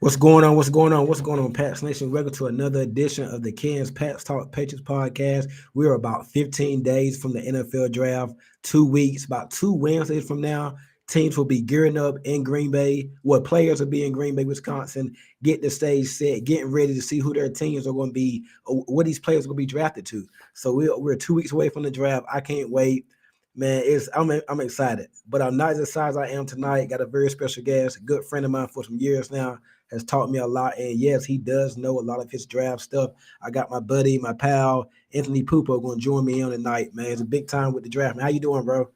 What's going on? What's going on? What's going on, Pats Nation? Welcome to another edition of the Ken's Pats Talk Patriots podcast. We're about 15 days from the NFL draft, 2 weeks, about 2 Wednesdays from now. Teams will be gearing up in Green Bay. Well, players will be in Green Bay, Wisconsin, get the stage set, getting ready to see who their teams are going to be, what these players are going to be drafted to. So we're 2 weeks away from the draft. I can't wait. Man, I'm excited, but I'm not as excited as I am tonight. Got a very special guest, a good friend of mine for some years now, has taught me a lot. And yes, he does know a lot of his draft stuff. I got my buddy, my pal, Anthony Pupo, going to join me on tonight, man. It's a big time with the draft. Man, how you doing, bro?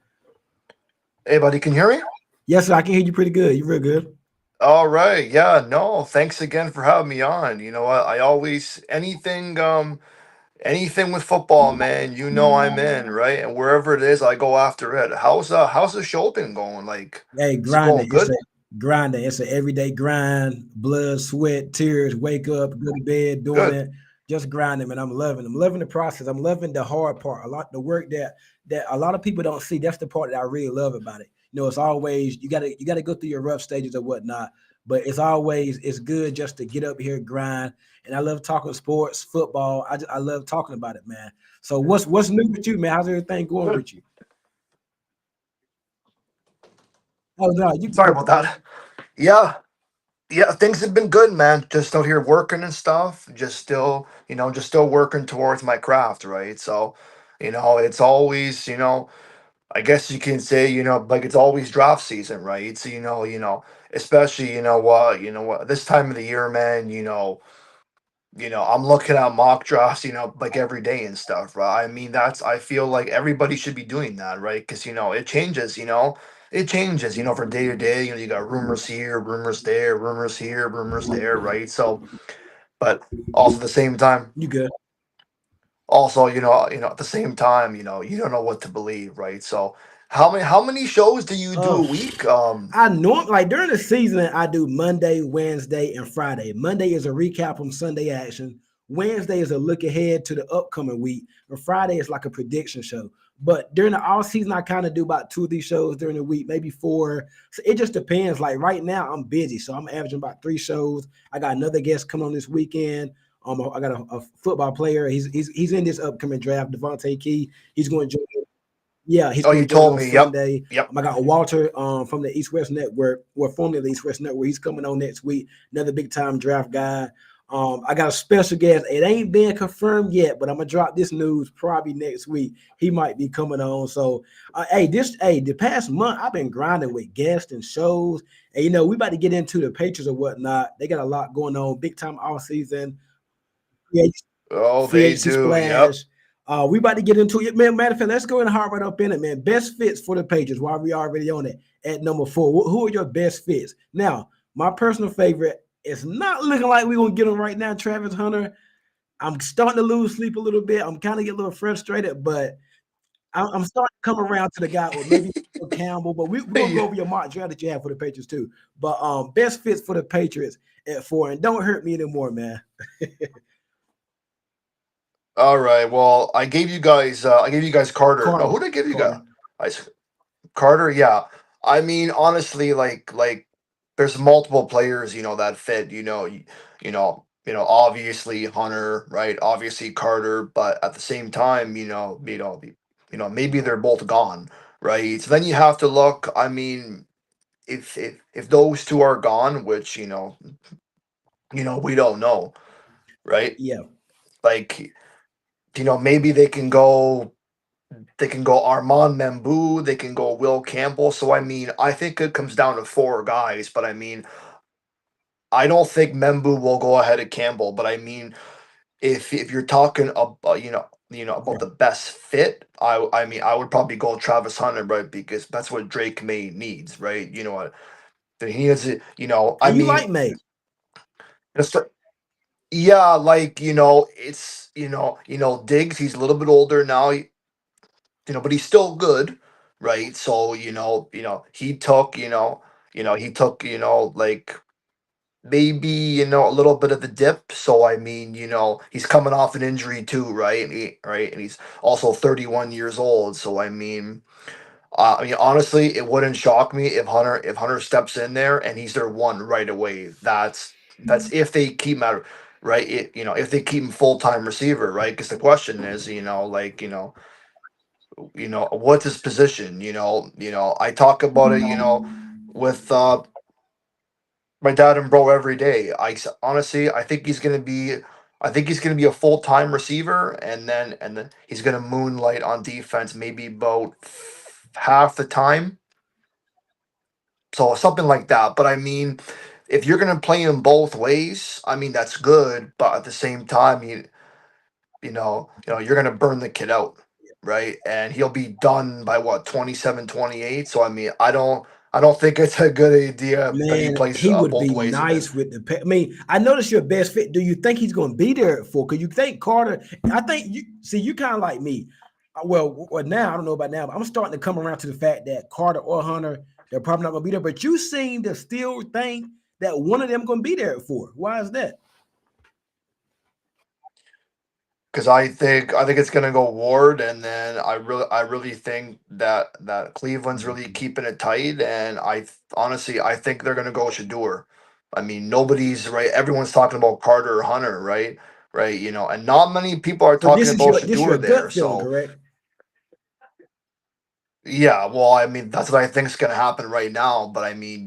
Hey, buddy, can you hear me? Yes, sir, I can hear you pretty good. You real good. All right. Yeah, no, thanks again for having me on. You know what? I always anything with football, man, I'm in, right? And wherever it is, I go after it. How's the show been going? Like, Hey, is it going grinding. It's good? a grinding. It's an everyday grind. Blood, sweat, tears. Wake up, go to bed, doing Good. it. Just grinding, man. I'm loving. I'm loving the process. I'm loving the hard part. A lot, the work that a lot of people don't see. That's the part that I really love about it. It's always you gotta go through your rough stages or whatnot. But it's good just to get up here, grind. And I love talking sports, football. I love talking about it, man. So what's new with you, man? How's everything going Good. with you? Oh no, you Sorry good. about that. Yeah. Yeah, things have been good, man. Just out here working and stuff. Just still working towards my craft, right? So, it's always, I guess you can say, like it's always draft season, right? So, especially, this time of the year, man, I'm looking at mock drafts, like every day and stuff, right? I mean, I feel like everybody should be doing that, right? Because, it changes, from day to day. You got rumors here, rumors there, rumors here, rumors there, right? So, but also at the same time, You good. at the same time, you don't know what to believe, right? So, how many shows do you do Uh, a week? I normally like during the season I do Monday, Wednesday, and Friday. Monday is a recap from Sunday action. Wednesday is a look ahead to the upcoming week. And Friday is like a prediction show. But during the off season, I kind of do about two of these shows during the week, maybe four. So it just depends. Like right now, I'm busy, so I'm averaging about three shows. I got another guest coming on this weekend. I got a football player. He's in this upcoming draft, Devontae Key. He's going to join. Yeah, he's Oh, going you to join told on me. Yep. Sunday. Yep. I got Walter from the East West Network, or formerly the East West Network. He's coming on next week. Another big time draft guy. I got a special guest. It ain't been confirmed yet, but I'm gonna drop this news probably next week. He might be coming on. So, the past month I've been grinding with guests and shows, and we about to get into the Patriots or whatnot. They got a lot going on, big time off season. Yeah, Oh, free they agency do. Yep. splash. We about to get into it, man. Matter of fact, let's go and hard right up in it, man. Best fits for the Patriots while we already on it at number 4. Who are your best fits? Now, my personal favorite is not looking like we're gonna get him right now, Travis Hunter. I'm starting to lose sleep a little bit. I'm kind of getting a little frustrated, but I'm starting to come around to the guy, or maybe Campbell. But we're gonna go Yeah. over your mock draft that you have for the Patriots too. But best fits for the Patriots at 4, and don't hurt me anymore, man. All right. Well, I gave you guys Carter. No, Carter, who did I give you guys? Carter. Carter. Yeah. I mean, honestly, there's multiple players, that fit. Obviously Hunter, right? Obviously Carter, but at the same time, maybe they're both gone, right? So then you have to look. I mean, if those two are gone, which we don't know, right? Yeah. Like, maybe they can go Armand Membu, they can go Will Campbell. So I mean, I think it comes down to four guys, but I mean, I don't think Membu will go ahead of Campbell. But I mean, if you're talking about about the best fit, I mean I would probably go Travis Hunter, right? Because that's what Drake May needs, right? You know what he needs. I And you mean, like May. it's, yeah, like it's Diggs. He's a little bit older now. But he's still good, right? So he took like maybe a little bit of the dip. So I mean he's coming off an injury too, right? And he's also 31 years old. So I mean honestly, it wouldn't shock me if Hunter steps in there and he's their one right away. That's if they keep him out, right? If they keep him full time receiver, right? Because the question is, what's his position? I talk about it, with my dad and bro every day. Honestly, I think he's gonna be a full time receiver, and then he's gonna moonlight on defense maybe about half the time, so something like that. But I mean, if you're gonna play him both ways, I mean that's good. But at the same time, you're gonna burn the kid out, right? And he'll be done by what 27, 28. So I mean, I don't think it's a good idea that he Man, plays he would both be ways of it. nice with the. I mean, I noticed your best fit. Do you think he's going to be there for? Because you think Carter. I think you see you kind of like me. Well, now I don't know about now, but I'm starting to come around to the fact that Carter or Hunter, they're probably not going to be there. But you seem to still think that one of them going to be there for. Why is that? Because I think it's gonna go Ward, and then I really think that Cleveland's really keeping it tight, and honestly I think they're gonna go Shadur. I mean, nobody's right. Everyone's talking about Carter or Hunter, right? Right, and not many people are So talking about this your Shadur there. gut feeling, So correct? yeah, well, I mean that's what I think is gonna happen right now. But I mean,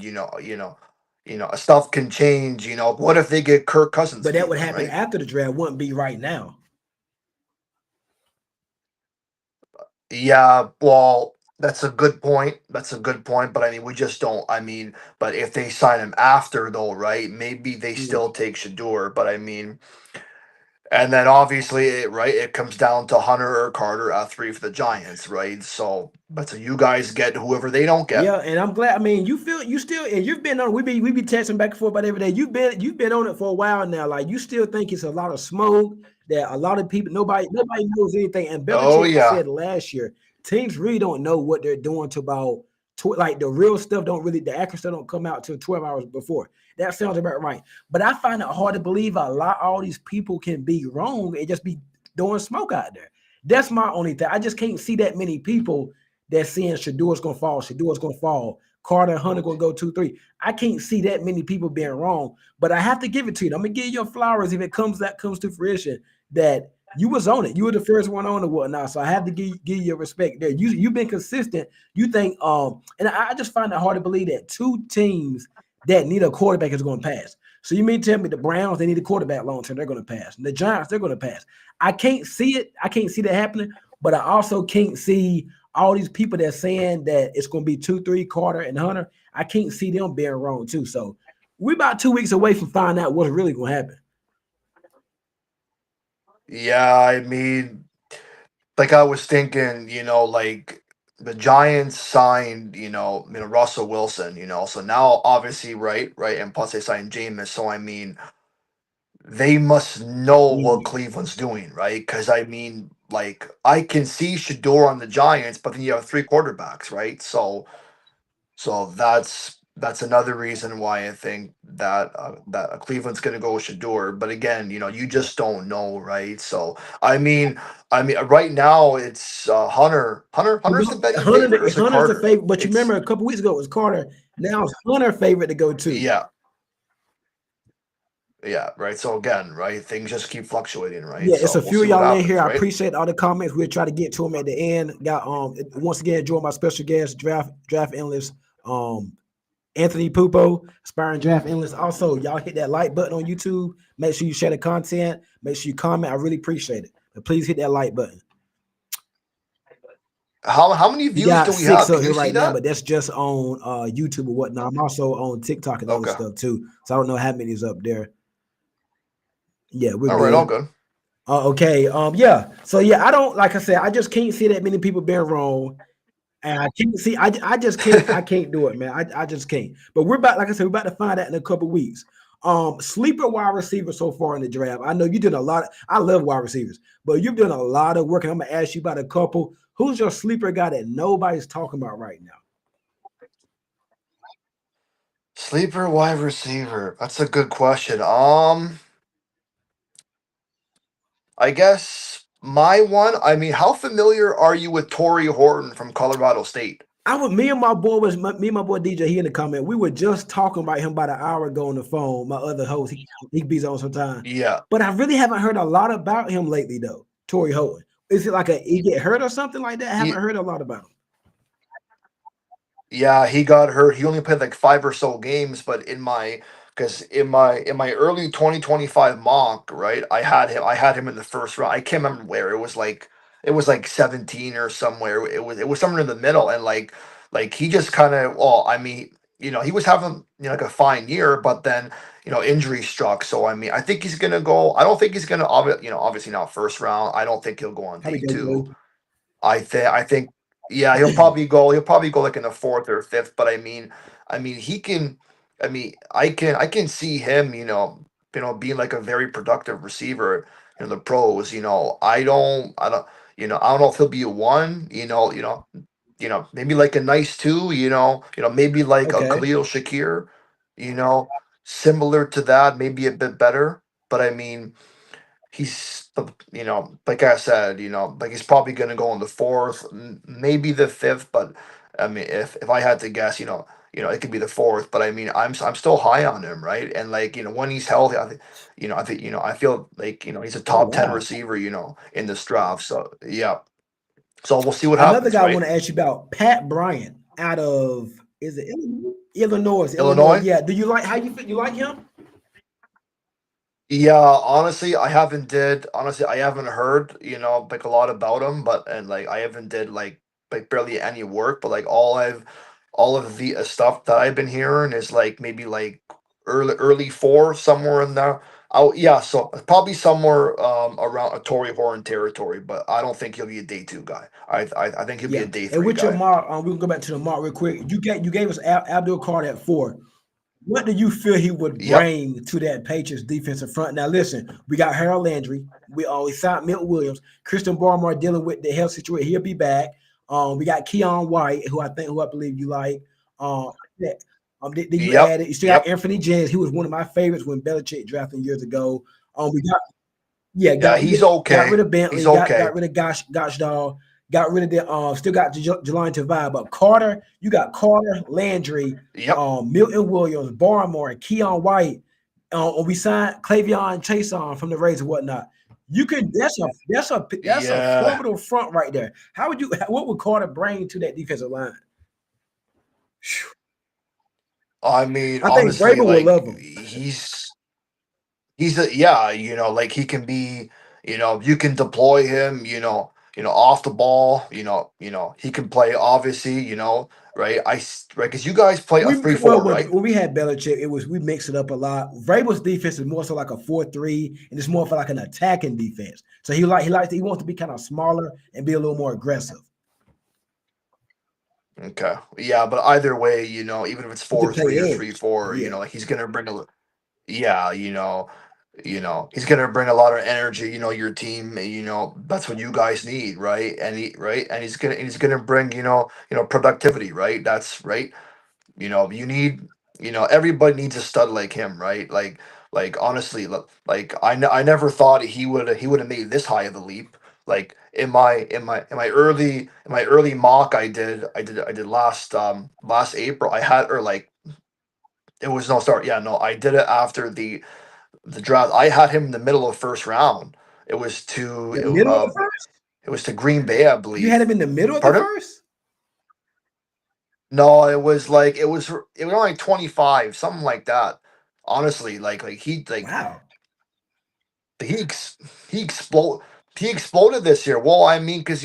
stuff can change. What if they get Kirk Cousins But that would again, happen right? after the draft. Wouldn't be right now. Yeah, well, that's a good point. That's a good point. But I mean, we just don't. I mean, but if they sign him after, though, right? Maybe they Mm. still take Shador. But I mean, and then obviously, right, it comes down to Hunter or Carter at three for the Giants, right? So, but so you guys get whoever they don't get. Yeah, and I'm glad. I mean, you feel you still, and you've been on. We be texting back and forth about every day. You've been on it for a while now. Like you still think it's a lot of smoke. That a lot of people, nobody knows anything. And Oh Belichick yeah, said last year, teams really don't know what they're doing to about like the real stuff don't really the accurate stuff don't come out till 12 hours before. That sounds about right. But I find it hard to believe all these people can be wrong and just be throwing smoke out there. That's my only thing. I just can't see that many people that's saying Shador's gonna fall, Shador's gonna fall, Carter and Hunter gonna go 2-3. I can't see that many people being wrong, but I have to give it to you. I'm gonna give you your flowers if it comes to fruition that you was on it. You were the first one on it, whatnot. So I have to give you your respect there. You've been consistent. You think and I just find it hard to believe that two teams that need a quarterback is going to pass. So you mean tell me the Browns they need a quarterback long term? They're going to pass. And the Giants they're going to pass. I can't see it. I can't see that happening. But I also can't see all these people that saying that it's going to be 2-3 Carter and Hunter. I can't see them being wrong too. So we're about 2 weeks away from finding out what's really going to happen. yeah. I mean, like I was thinking, like the Giants signed, Russell Wilson, so now obviously, right, and plus they signed Jameis, so I mean, they must know what Mm. Cleveland's doing, right? Because I mean, like I can see Shador on the Giants, but then you have three quarterbacks, right? So that's another reason why I think that Cleveland's going to go with Shador. But again, you just don't know, right? So I mean, right now it's Hunter. Hunter's the betting favorite, or is it Hunter's the Carter? favorite, but you It's remember a couple weeks ago it was Carter. Now it's Hunter favorite to go to. yeah, yeah, right. So again, right, things just keep fluctuating, right? Yeah, it's So a we'll few see of what y'all in happens, here. I right? appreciate all the comments. We'll try to get to them at the end. Got once again join my special guest draft analyst Anthony Pupo, aspiring draft analyst. Also, y'all hit that like button on YouTube. Make sure you share the content. Make sure you comment. I really appreciate it. But please hit that like button. How many We views got do we six have? up Can here you see right now, that? but that's just on YouTube or whatnot. I'm also on TikTok and other Okay. stuff too. So I don't know how many is up there. Yeah, we're All right. All good. good. Okay. Yeah. So yeah, I don't like I said, I just can't see that many people being wrong. And I can't see, I just can't, I can't do it, man. I just can't. But we're about, like I said, we're about to find out in a couple weeks. Sleeper wide receiver so far in the draft. I know you did a lot. I love wide receivers, but you've done a lot of work. And I'm gonna ask you about a couple. Who's your sleeper guy that nobody's talking about right now? Sleeper wide receiver. That's a good question. I guess my one. I mean, how familiar are you with Torrey Horton from Colorado State? Me and my boy me and my boy DJ. He in the comment. We were just talking about him about an hour ago on the phone. My other host, he be on sometime, Yeah, but I really haven't heard a lot about him lately though. Tory Holton. Is it like he get hurt or something like that? I haven't he heard a lot about him. Yeah, he got hurt. He only played like five or so games, but because in my early 2025 mock, right, I had him in the first round. I can't remember where. It was like 17 or somewhere. It was somewhere in the middle, and like he just kind of, well, I mean, he was having, like a fine year, but then, injury struck. So I mean, I think he's gonna go. I don't think he's gonna, obviously not first round. I don't think he'll go on How we day go, two. Joe? I think, yeah, he'll probably go like in the fourth or fifth. But I mean he can. I can see him. Being like a very productive receiver in the pros. I don't know if he'll be a one. Maybe like a nice two. Maybe like a Okay. Khalil Shakir. You know, Similar to that, maybe a bit better. But I mean, like I said, like he's probably going to go in the fourth, maybe the fifth. But I mean, if I had to guess, it could be the fourth. But I mean, I'm still high on him, right? And like, when he's healthy, I feel like, he's a Oh top 10 wow. receiver, in this draft. So yeah, so we'll see what Another happens, guy I want right? to ask you about, Pat Bryant, out of is it Illinois? Illinois, Illinois. Illinois. Yeah. Do you like how you feel? You like him? Yeah, honestly, I haven't heard, like a lot about him, and like I haven't did like barely any work, but like all of the stuff that I've been hearing is like maybe like early four, somewhere in there. Oh yeah, so probably somewhere around a Tory Horn territory, but I don't think he'll be a day two guy. I think he'll be a Yeah. day And three with your guy. mark, we can go back to the mark real quick. You gave us Abdul Carter at 4. What do you feel he would Yep, bring to that Patriots defensive front? Now, listen, we got Harold Landry. We always signed Milton Williams. Christian Barmore dealing with the health situation. He'll be back. We got Keon White, who I believe you like. Yeah. Then you yep, added. You still got yep. Anthony Jennings. He was one of my favorites when Belichick drafted him years ago. We got yeah, Yeah, got rid he's got rid okay. of He's Bentley, got okay. rid of Gosh Dog, got rid of the still got Jelani Tavai, but Carter, you got Carter, Landry, Yep. Milton Williams, Barmore, Keon White. When we signed Clavion Chase on from the Rays and whatnot. You can that's a Yeah. formidable front right there. What would Carter bring to that defensive line? Phew. I mean, I think honestly, Vrabel will like love him. he's a, yeah, like he can be, you can deploy him, off the ball, he can play, obviously, right? Right, because you guys play a We three well four, right? when we had Belichick, it was we mixed it up a lot. Vrabel's defense is more so like a 4-3, and it's more for like an attacking defense. So he wants to be kind of smaller and be a little more aggressive. Okay, yeah, but either way, even if it's He could four play three or three edge. four, Yeah. like he's gonna bring yeah, he's gonna bring a lot of energy. Your team, that's what you guys need, right? And he's gonna bring, productivity, right? That's right. You need, everybody needs a stud like him, right? Like honestly, like I never thought he would have made this high of a leap. Like in my early mock, I did last April. I had, or like, it was no start. Yeah, no, I did it after the draft. I had him in the middle of first round. It was The to middle of the first? it was to Green Bay, I You had believe. him in the middle of the Pardon? first? No, it was only 25, something like that. Honestly, like Wow. he ex, he exploded this year. Well, I mean, because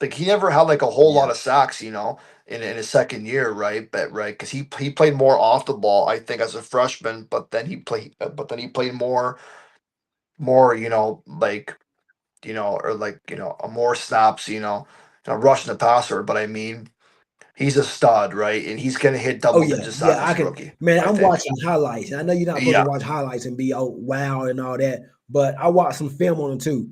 like he never had like a whole lot Yeah. of sacks, in his second year, right? But right, because he played more off the ball, I think, as a freshman. But then he played more, like, or like, more snaps, rushing the passer. But I mean, he's a stud, right? And he's gonna hit Oh double yeah, digit sack yeah. as I a can, rookie, man. I I'm think. watching highlights, and I know you're not supposed to Yeah. watch highlights and be wow and all that, but I watched some film on him too.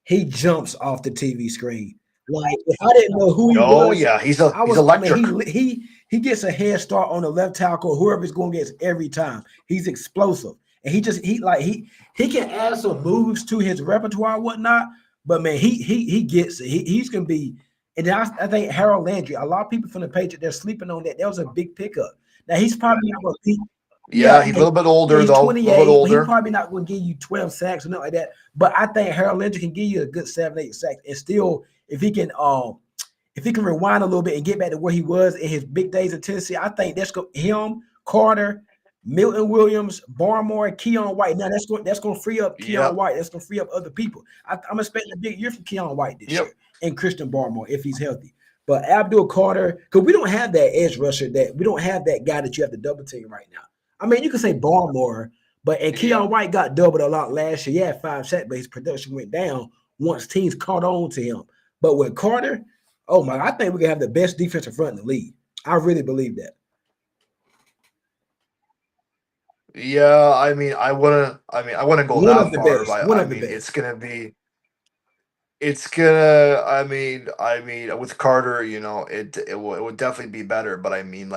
He jumps off the TV screen. Like if I didn't know who he Oh was, yeah, he's I mean, electric. he gets a head start on the left tackle, whoever's going against every time. He's explosive, and he can add some moves to his repertoire, and whatnot. But man, he gets it. He's gonna be. And then I think Harold Landry, a lot of people from the Patriots, they're sleeping on that. That was a big pickup. Now he's probably not going to be, yeah, Yeah, he's a little bit yeah, older he's though, a little bit 28. He older. probably not going to give you 12 sacks or nothing like that. But I think Harold Landry can give you a good 7, 8 sacks. And still, if he can rewind a little bit and get back to where he was in his big days in Tennessee, I think that's him, Carter, Milton Williams, Barmore, Keon White. Now that's going to free up Keon Yep, White. That's going to free up other people. I'm expecting a big year from Keon White this yep. year and Christian Barmore if he's healthy. But Abdul Carter, because we don't have that edge rusher, that we don't have that guy that you have to double team right now. I mean, you can say Barmore, and Yeah. Keon White got doubled a lot last year. He had 5 sacks, but his production went down once teams caught on to him. But with Carter, oh my, I think we can have the best defensive front in the league. I really believe that. Yeah, I wouldn't go One of that the far, best. but One I of the mean best. it's gonna with Carter, it would definitely be better, but I mean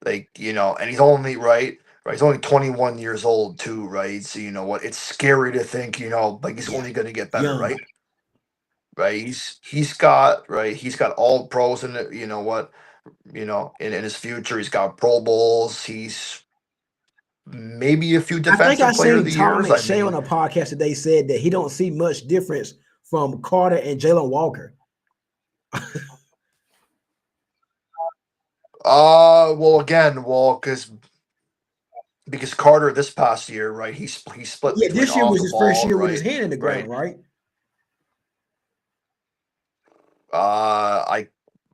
and he's only right, he's only 21 years old too, right? So you know what? It's scary to think, like he's Yeah. only gonna get better, Young. right? Right? He's got all pros in it, in his future. He's got Pro Bowls, he's maybe a few I think I defensive player of seen the Tom years. I McShay on mean, a podcast today said that he don't see much difference from Carter and Jalen Walker. well, again, because Carter this past year, right? He split Yeah, between this year off was the his first ball, year with his right, hand in the ground, right. right?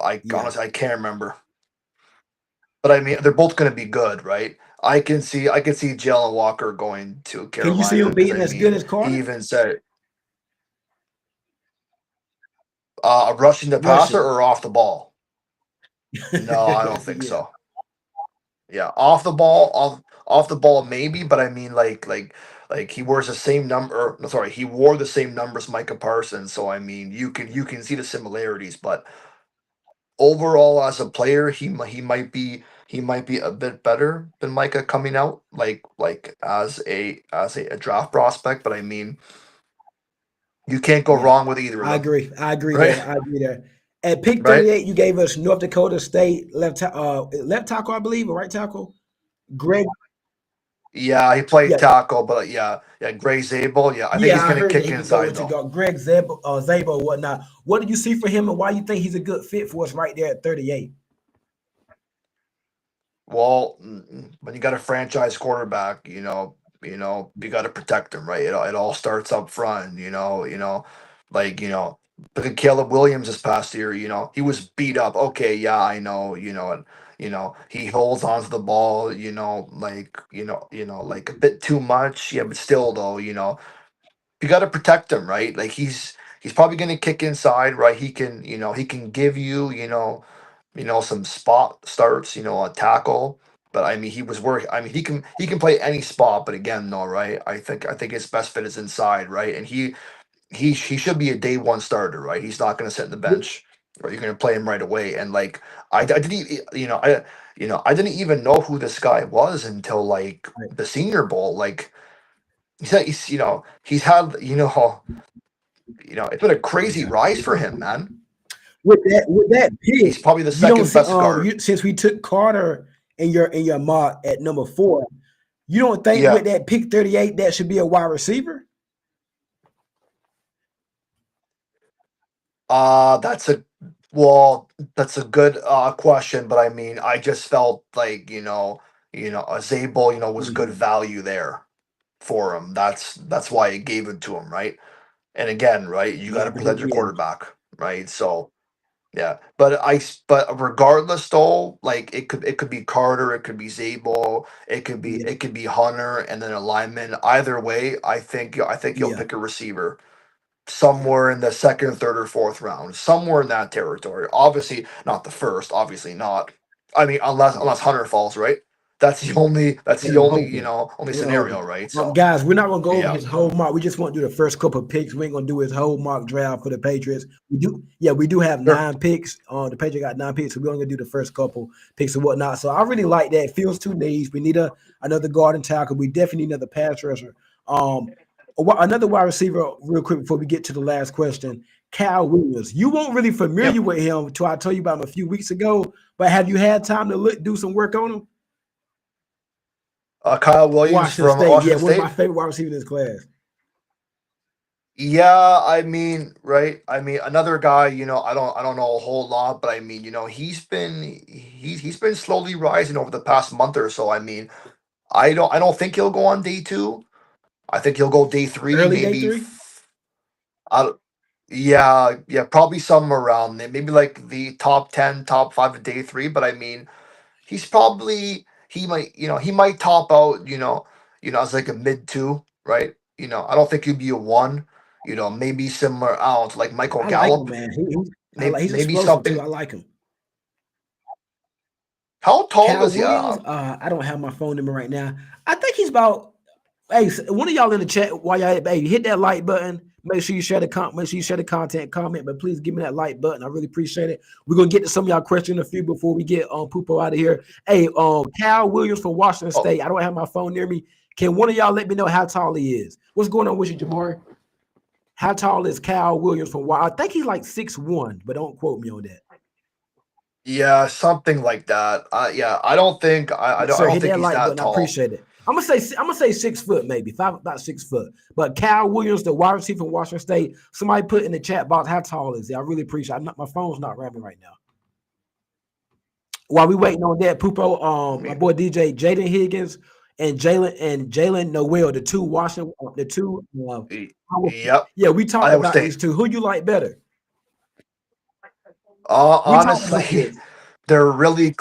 I Yeah. honestly I can't remember, but I mean they're both going to be good, right? I can see Jalen Walker going to Can you see Carolina him because being I as good mean as he Carter? even said rushing the passer Rushing. or off the ball. No, I don't think Yeah. so. Yeah, off the ball maybe, but I mean like he wears the same number. No, sorry, he wore the same numbers Micah Parsons. So I mean you can see the similarities, but overall as a player, he might be a bit better than Micah coming out like as a draft prospect. But I mean you can't go Yeah. wrong with either of I them, agree. I agree right? there. I agree there. At pick Right? 38, you gave us North Dakota State left tackle, I believe, or right tackle. Greg. Yeah, he played Yeah. tackle, but yeah, Gray Zabel. Yeah, I think Yeah, he's I gonna heard that kick he could go inside into though. guard. Greg Zabo or whatnot. What did you see for him and why you think he's a good fit for us right there at 38? Well, when you got a franchise quarterback, you got to protect him, right? It all starts up front, like look at Caleb Williams this past year. He was beat up. Okay, yeah, I know, and he holds onto the ball, like a bit too much. Yeah, but still, though, you got to protect him, right? Like he's probably going to kick inside, right? He can give you, some spot starts, a tackle. But I mean, he was work. I mean, he can play any spot. But again, no, right? I think his best fit is inside, right? And he should be a day one starter, right? He's not going to sit in the bench, right? You're going to play him right away. And like I didn't, I didn't even know who this guy was until like Right. the Senior Bowl. Like he's had it's been a crazy Yeah. rise for him, man. With that pick, He's probably the you don't second see best guard. since we took Carter in your mock at number 4, you don't think Yeah. with that pick 38 that should be a wide receiver? That's a well, that's a good question, but I mean, I just felt like a Zabel, was good Mm, value there for him. That's why it gave it to him, right? And again, right, you got yeah, to because protect your yeah, quarterback, right? So yeah, but regardless, though, like it could be Carter, it could be Zabel, it could be yeah, it could be Hunter, and then a lineman. Either way, I think you'll yeah, pick a receiver yeah, somewhere in the second, third, or fourth round, somewhere in that territory. Obviously, not the first. Obviously not. I mean, unless yeah. unless Hunter falls, right? That's the only. That's Yeah, the I'm only. hoping. Only Yeah, I'm hoping. scenario, right? So Guys, we're not gonna go over yeah. his whole mock. We just want to do the first couple of picks. We ain't gonna do his whole mock draft for the Patriots. We do have Sure. 9 picks. The Patriots got 9 picks, so we're only gonna do the first couple picks and whatnot. So I really like that. It fills 2 needs. We need another guard and tackle. We definitely need another pass rusher. Another wide receiver, real quick before we get to the last question. Cal Williams. You weren't really familiar Yep. with him until I told you about him a few weeks ago. But have you had time to do some work on him? Kyle Williams Washington from State, yeah, Washington one of my State. favorite wide receivers in this class. Yeah, I mean, right. I mean, another guy. I don't know a whole lot, but I mean, he's been slowly rising over the past month or so. I mean, I don't think he'll go on day two. I think he'll go day three, Early day maybe. three. I, yeah, yeah, probably somewhere around there. Maybe like the top 10, top five of day three. But I mean, he might top out. As like a mid two, right? I don't think he'd be a one. Maybe similar out to like Michael I like him, Gallup. man. He's Maybe explosive too. something. I like him. How tall Cal is he? Williams, I don't have my phone number right now. I think he's about. Hey, one of y'all in the chat while y'all hit that like button. Make sure you share the content, comment, but please give me that like button. I really appreciate it. We're gonna get to some of y'all questions in a few before we get Pupo out of here. Hey, Cal Williams from Washington Oh, State. I don't have my phone near me. Can one of y'all let me know how tall he is? What's going on with you, Jamari? How tall is Cal Williams from I think he's like 6'1", but don't quote me on that. yeah, something like that. Yeah, I don't think I Yes, don't I sir. don't Hit think that he's like that button. I tall. appreciate it. I'm gonna say 6 foot, maybe about 6 foot. But Cal Williams, the wide receiver from Washington State, somebody put in the chat box how tall is he? I really appreciate it. My phone's not ramming right now. While we waiting on that, Pupo, I my mean, boy DJ Jaden Higgins and Jalen Noel, the two Washington, the two yep. yeah, we talked Iowa about State. these two. Who you like better? We talked about Honestly, this. they're really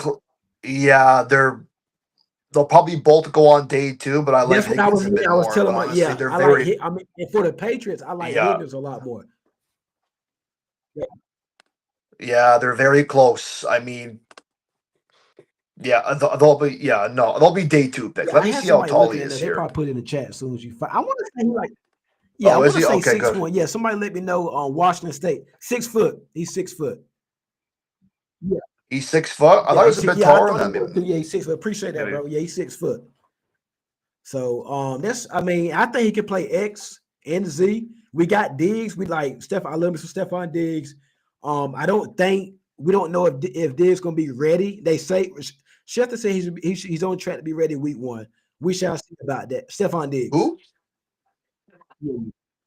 yeah, they'll probably both go on day two, but I like That's what Higgins a bit I was more. But telling my honestly, yeah, they're I like very I mean, and for the Patriots, I like yeah, Higgins a lot more. Yeah, yeah, they're very close. I mean, yeah, they'll be yeah, no, they'll be day two picks. yeah, Let I me had see how somebody tall he looking in is there. They here. probably put it in the chat as soon as you find. I want to say he like yeah, I Oh, is want to he? say Okay, six good. one. Yeah, somebody let me know on Washington State. 6 foot. He's 6 foot. Yeah, He's 6 foot. I thought yeah, he was a bit yeah. I taller thought he than that. was Maybe, too. Yeah, he's 6 foot. Appreciate that, maybe. bro. Yeah, he's 6 foot. So that's I mean, I think he can play X and Z. We got Diggs. We like Steph. I love me some Stephon Diggs. I don't think we don't know if Diggs gonna be ready. They say Schefter said he's on track to be ready week one. We shall see about that. Stephon Diggs. Who? Yeah,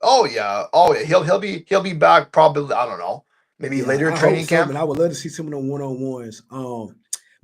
Oh yeah. He'll be back probably. I don't know. Maybe yeah, later I hope training so, camp. man. I would love to see some of them one-on-ones.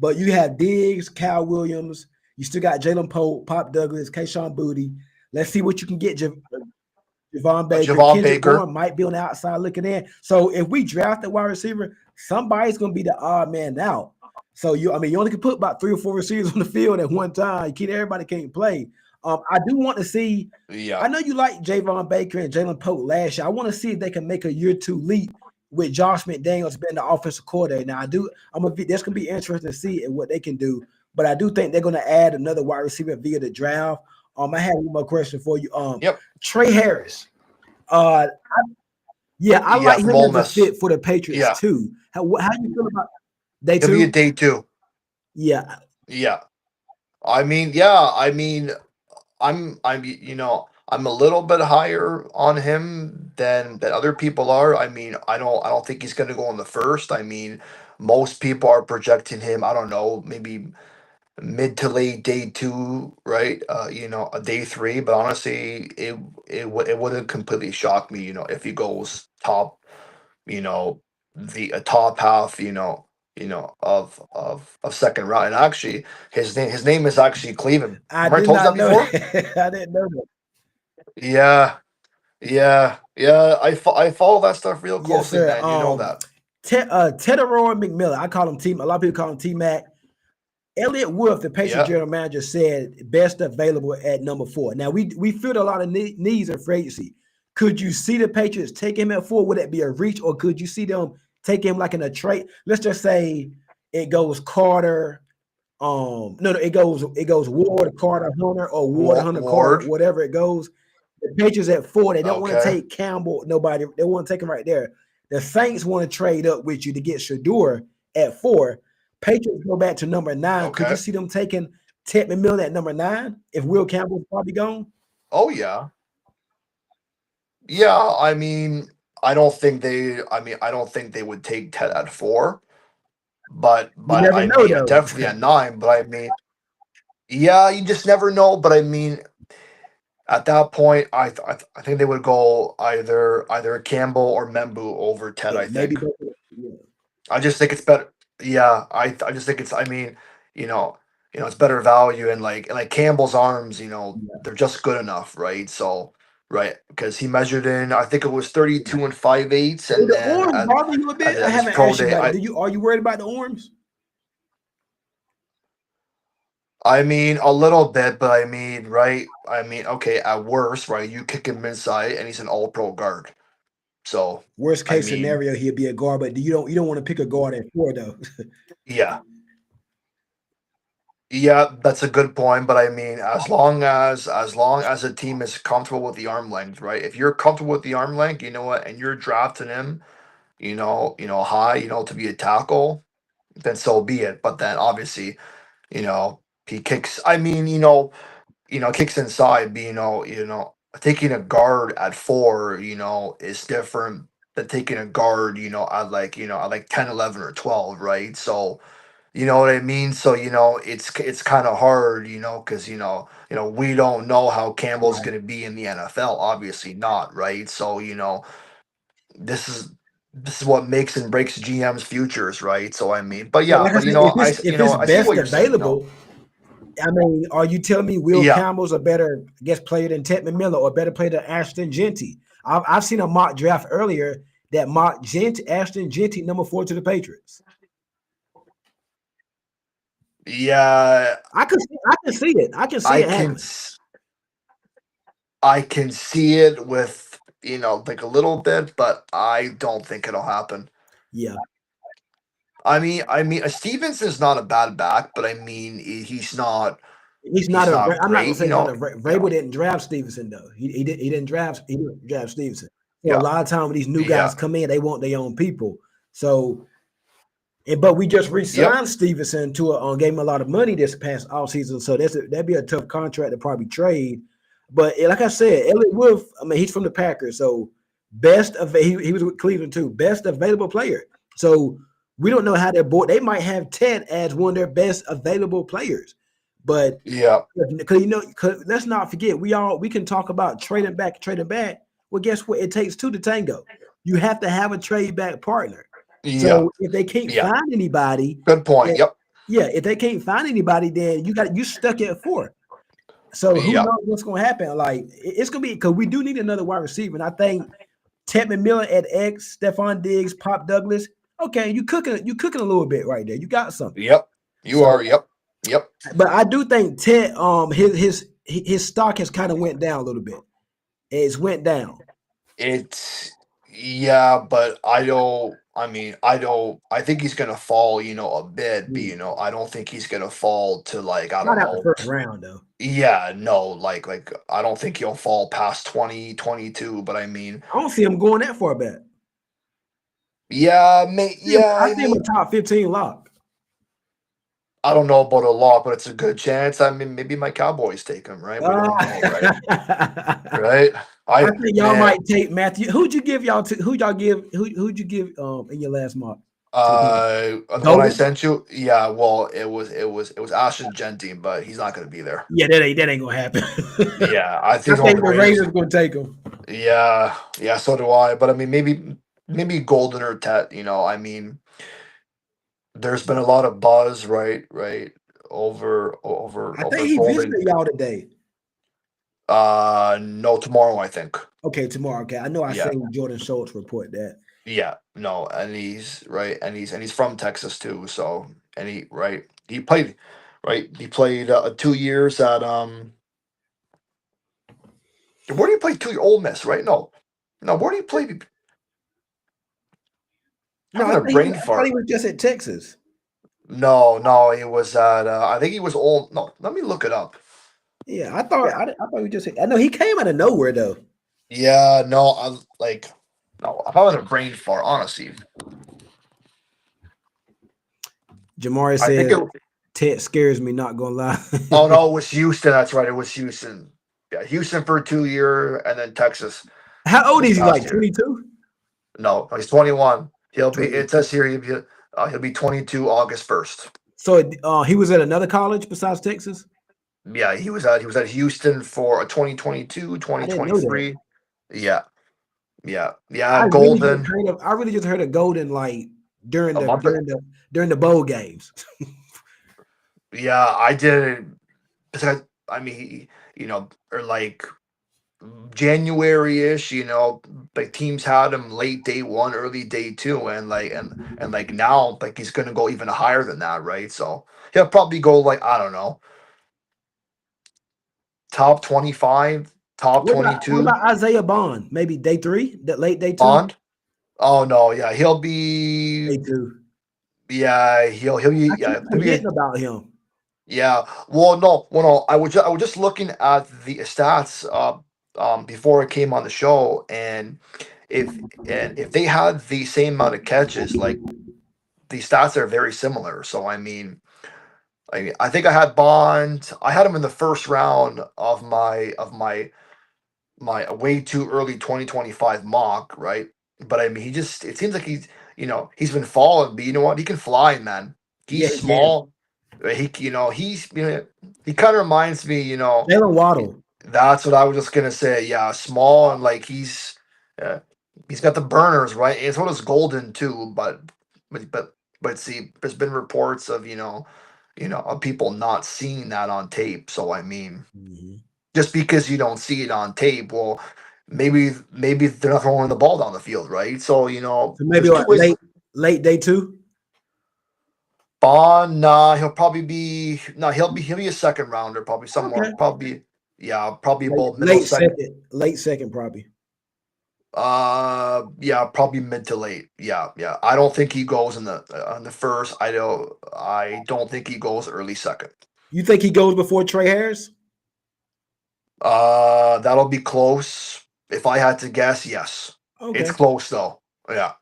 But you have Diggs, Kyle Williams. You still got Jalen Pope, Pop Douglas, Kayshawn Booty. Let's see what you can get, Javon Baker. Javon Kendrick Baker. Bourne might be on the outside looking in. So if we draft a wide receiver, somebody's going to be the odd man out. So you only can put about 3 or 4 receivers on the field at one time. Everybody can't play. I do want to see. Yeah. I know you like Javon Baker and Jalen Pope last year. I want to see if they can make a year two leap with Josh McDaniels being the offensive coordinator. Now that's gonna be interesting to see what they can do. But I do think they're gonna add another wide receiver via the draft. I have one more question for you. Yep. Trey Harris. Uh, yeah, I Yeah. like From him Ole as a Miss. fit for the Patriots Yeah. too. How you feel about day He'll be a two? day two. Yeah, Yeah. I mean, yeah. I mean, I'm a little bit higher on him than other people are. I mean, I don't think he's going to go in the first. I mean, most people are projecting him. I don't know, maybe mid to late day two, right? A day three. But honestly, it wouldn't completely shock me, if he goes top, you know, the top half, of second round. And actually, his name is actually Cleveland. I Remember I did told you not that know before? that. I didn't know that. Yeah, yeah. I follow that stuff real Yes, closely, sir. man. You know that. Tedoroy McMillan. I call him T. A lot of people call him T Mac. Elliott Wolf, the Patriots Yeah. general manager, said best available at number 4. Now we filled a lot of needs in free agency. Could you see the Patriots take him at 4? Would that be a reach, or could you see them take him like in a trade? Let's just say it goes Carter. No, it goes Ward, Carter, Hunter, or Ward, Hunter, Carter, Ward. whatever it goes. The Patriots at 4. They don't want to Okay. take Campbell. Nobody. They want to take him right there. The Saints want to trade up with you to get Shador at 4. Patriots go back to number 9. Could you Okay. see them taking Ted McMillan at number 9 if Will Campbell's probably gone? Oh yeah. Yeah. I mean, I don't think they. I mean, I don't think they would take Ted at 4, You but never I know mean, though. definitely at 9. But I mean, yeah, you just never know. But I mean, at that point, I think they would go either Campbell or Membu over Ted. Yeah, I maybe think. both of them. Yeah. I just think it's better. Yeah, I just think it's. I mean, you know, it's better value and like Campbell's arms. Yeah. They're just good enough, right? So, right, because he measured in. I think it was 32 and 5/8, Do and the then arms bother you a bit? I at his haven't pro asked you day, about it. Are you worried about the arms? I mean, a little bit, but I mean, right? I mean, okay, at worst, right? You kick him inside, and he's an all-pro guard. So, Worst I case mean, scenario, he'll be a guard, but you don't want to pick a guard at 4 though. yeah. Yeah, that's a good point, but I mean, as long as a team is comfortable with the arm length, right? If you're comfortable with the arm length, you know what, and you're drafting him, high, to be a tackle, then so be it. But then obviously, he kicks. I mean, kicks inside. But taking a guard at 4, is different than taking a guard, at like 10, 11, or 12, right? So. You know what I mean? So it's kind of hard, because we don't know how Campbell's Right. going to be in the NFL. Obviously not, right? So this is this is what makes and breaks GM's futures, right? So I mean, but But yeah, like I but said, if it's I see what best you're saying. available, I mean, are you telling me Will Yeah, Campbell's a better, I guess, player than Ted Miller or a better player than Ashton Genty? I've seen a mock draft earlier that mocked Ashton Genty number 4 to the Patriots. yeah, I can see it. I can see I it can happening. s- I can see it with like a little bit, but I don't think it'll happen. Yeah, I mean, Stevenson's not a bad back, but I mean, he's not he's a. not I'm not gonna great. say he's not a. Vrabel didn't draft Stevenson though. He didn't draft Stevenson. So a Yeah, lot of time when these new yeah, guys come in, they want their own people. So but we just yep, re-signed Stevenson to gave him a lot of money this past offseason. So that'd be a tough contract to probably trade. But like I said, Elliott Wolf, I mean, he's from the Packers, so he was with Cleveland too. Best available player. So we don't know how they're board. They might have Ted as one of their best available players. But yeah, because let's not forget, we can talk about trading back, trading back. Well, guess what? It takes two to tango. You have to have a trade back partner. yeah, So if they can't yeah. find anybody, Good point. then, Yep. yeah, if they can't find anybody, then you stuck at 4. So who Yep. knows what's going to happen? Like it's going to be because we do need another wide receiver, and I think Tedman Miller at X, Stephon Diggs, Pop Douglas. Okay, you cooking a little bit right there. You got something. Yep. You So, are. Yep. Yep. but I do think Ted his stock has kind of went down a little bit. It's went down. It's yeah, but I don't. I mean, I don't. I think he's gonna fall, a bit, but Mm. I don't think he's gonna fall to like I don't Not out the know. first round though. Yeah, no, like I don't think he'll fall past 2022. But I mean, I don't see him going that far back. yeah, yeah. I I see him a mean, top 15 lock. I don't know about a lot, but it's a good chance. I mean, maybe my Cowboys take him, right? We don't know, right? I Right? I think y'all man, might take Matthew. Who'd you give in your last mock to the Cowboys? the one I Golden? sent you, yeah. Well, it was Ashton Genty, but he's not going to be there. Yeah, that ain't gonna happen. Yeah, I I think think the the Raiders. Raiders gonna take him. Yeah, yeah. So do I. But I mean, maybe Golden or Tet. I mean, there's been a lot of buzz, right? Right. I think Over he Golden. visited y'all today. No, tomorrow I think. Okay, tomorrow. Okay, I know I Yeah. seen Jordan Schultz report that. Yeah, no, and he's right, and he's from Texas too. So, and he right, he played, right, he played 2 years at where do you play 2 year Ole Miss, right? No, no, where do you play? No, I Having a thought brain he fart. was just at Texas. No, no, he was at I think he was Ole. No, let me look it up. Yeah, I thought he just. I know he came out of nowhere though. Yeah, no, I like no, I'm having a brain fart. Honestly, Jamari I think said it. Ted scares me. Not gonna lie. Oh no, it was Houston. That's right, it was Houston. Yeah, Houston for 2 year, and then Texas How old this is he? past Like year. 22? No, he's 21. He'll be. It 20. says here he'll be 22 August 1st. So he was at another college besides Texas. Yeah, he was at Houston for a 2022, I didn't know that. 2023. Yeah, yeah. Golden I really just heard of Golden like during a the month. during the bowl games. Yeah, I did. Because I mean, or like January-ish, like teams had him late day one, early day two, and like now, like he's gonna go even higher than that, right? So he'll probably go like I don't know, top 25, top What 22 about Isaiah Bond? Maybe day three, that late day two, Bond. Oh no, yeah, he'll be, day two. yeah, he'll be, I keep yeah, he'll forgetting be, about him. yeah. Well, no. I was just looking at the stats before I came on the show, and if they had the same amount of catches, like the stats are very similar. So I think I had Bond. I had him in the first round of my way too early 2025 mock, right? But I mean, it seems like he's been falling, but you know what? He can fly, man. Yeah, He's he can. small. He kind of reminds me, Jalen Waddle. that's what I was just gonna say. Yeah, small and like uh, he's got the burners, right? And so does Golden too, but but see, there's been reports of of people not seeing that on tape. So I mean, Mhm. just because you don't see it on tape, well, maybe they're not throwing the ball down the field, right? So So maybe there's two what ways. late day two. Bond, nah, he'll probably be no, he'll be a second rounder, probably somewhere, Okay, probably yeah, probably about middle late second. second, late second probably. Yeah, probably mid to late. Yeah, yeah. I don't think he goes in the on the first. I don't think he goes early second. You think he goes before Trey Harris? That'll be close. If I had to guess, yes. It's Okay. close though. Yeah.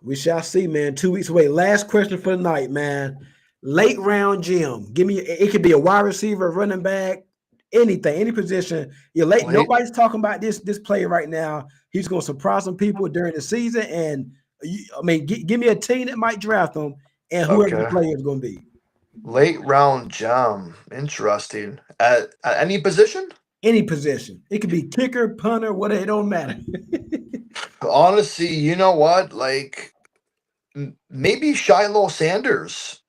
We shall see, man. 2 weeks away. Last question for the night, man. Late round Jim. Give me. It could be a wide receiver, running back, anything, any position. You're late. Late. Nobody's talking about this player right now. He's going to surprise some people during the season. And I mean, give me a team that might draft him, and whoever the Okay. player is going to be. Late round jam. Interesting. At any position? Any position. It could be kicker, punter, whatever. It don't matter. Honestly, you know what? Like maybe Shiloh Sanders,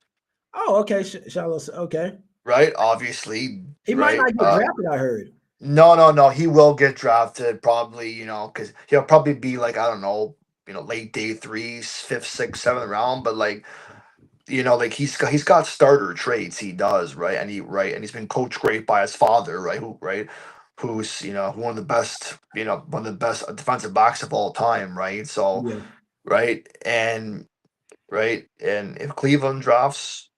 Oh, okay. Shallow. Okay. right? Obviously, He might right? not get drafted. I heard. No, no, no. He will get drafted probably, because he'll probably be like, I don't know, late day threes, fifth, sixth, seventh round. But like, like he's got starter traits. He does, right? And he's been coached great by his father, right? Who's one of the best defensive backs of all time, right? So, Yeah. right, and if Cleveland drafts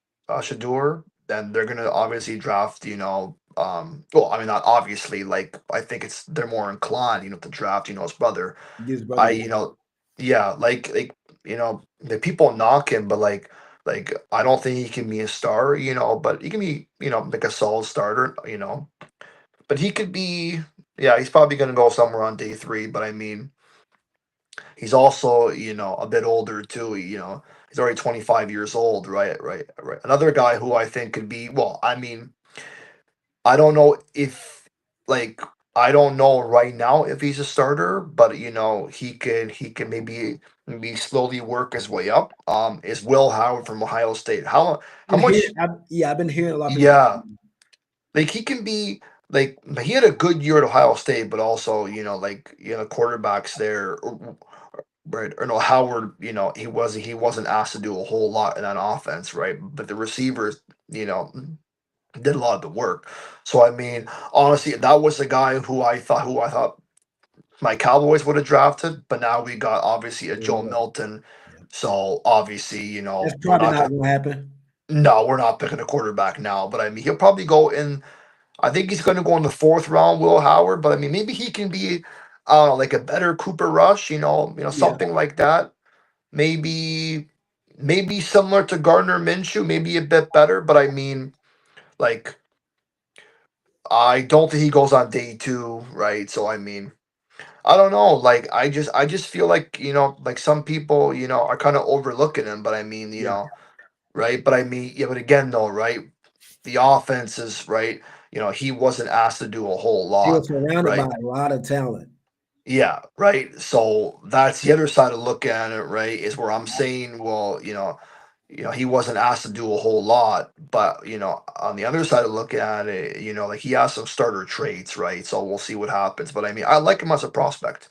Shador, then they're gonna obviously draft, well, I mean not obviously, like I think they're more inclined, to draft, his brother. His brother. I Yeah. yeah, like the people knock him, but like I don't think he can be a star, but he can be, like a solid starter, but he could be, yeah, he's probably gonna go somewhere on day three, but I mean he's also, a bit older too. He's already 25 years old, right? Right, right. Another guy who I think could be, well, I mean, I don't know if, like, I don't know right now if he's a starter, but he can maybe slowly work his way up. Is Will Howard from Ohio State? How Been hearing, much? I've been hearing a lot of people talk Yeah, about him. like he can be like he had a good year at Ohio State, but also like quarterbacks there, right? Or no, Howard, he wasn't asked to do a whole lot in that offense, right? But the receivers, you know, did a lot of the work. So I mean, honestly, that was the guy who I thought my Cowboys would have drafted, but now we got obviously a Joe Yeah. Milton. So obviously, That's we're probably not not gonna. going to happen. No, we're not picking a quarterback now. But I mean, he'll probably go in. I think he's going to go in the fourth round, Will Howard. But I mean, maybe he can be, like a better Cooper Rush. Yeah. Something like that. Maybe similar to Gardner Minshew, maybe a bit better. But I mean, like, I don't think he goes on day two, right? So I mean, I don't know. Like I just feel like like some people are kind of overlooking him. But I mean, Yeah, right? But I mean, yeah. But again, though, right? The offense is right. He wasn't asked to do a whole he was lot, surrounded by right? a lot of talent. Yeah, right. So that's the other side of looking at it, right? Is where I'm saying, well, he wasn't asked to do a whole lot, but on the other side of looking at it, like he has some starter traits, right? So we'll see what happens. But I mean, I like him as a prospect.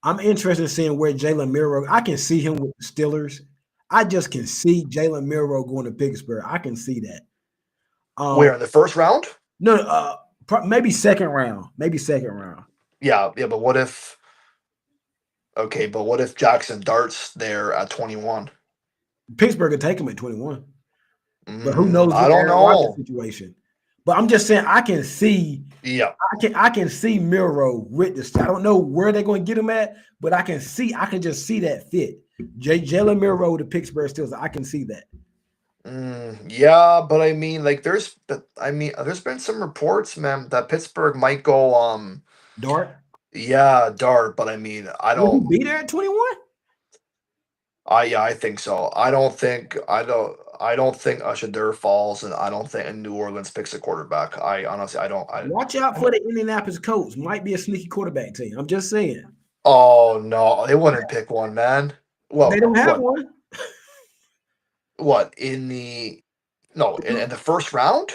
I'm interested in seeing where Jalen Miro. I can see him with the Steelers. I just can see Jalen Miro going to Pittsburgh. I can see that. Where in the first round? No, maybe second round. Maybe second round. Yeah, yeah. But what if? Okay, but what if Jackson Dart's there at 21? Pittsburgh could take him at 21. But who knows I with don't Aaron Rodgers' know. situation? But I'm just saying, I can see, Yeah. I can see Miro with this. I don't know where they're going to get him at, but I can just see that fit. Jalen Miro to Pittsburgh Steelers. I can see that. Yeah, but I mean, like, there's been some reports, man, that Pittsburgh might go, Dart, yeah, Dart, but I mean, will he be there at 21? yeah, I think so. I don't think Usher falls, and I don't think New Orleans picks a quarterback. I honestly, Watch out for the Indianapolis Colts. Might be a sneaky quarterback team. I'm just saying. oh no, they wouldn't pick one, man. They Well, don't have one. what in the no in the first round?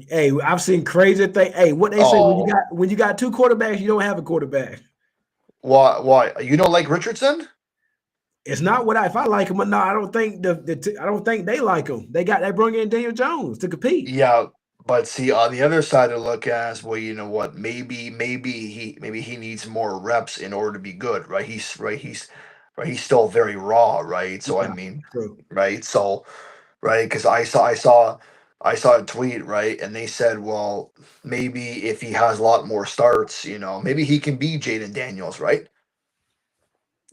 Hey, I've seen crazy things. Hey, what they say Oh, when you got two quarterbacks, you don't have a quarterback. why? You don't like Richardson? It's not what if I like him or not. I don't think I don't think they like him. They bring in Daniel Jones to compete. Yeah, but see, on the other side to look at is, well, you know what? Maybe he needs more reps in order to be good, right? He's still very raw, right? So I Yeah, mean, true. right? So right, because I saw a tweet, right, and they said, well, maybe if he has a lot more starts, maybe he can be Jaden Daniels, right?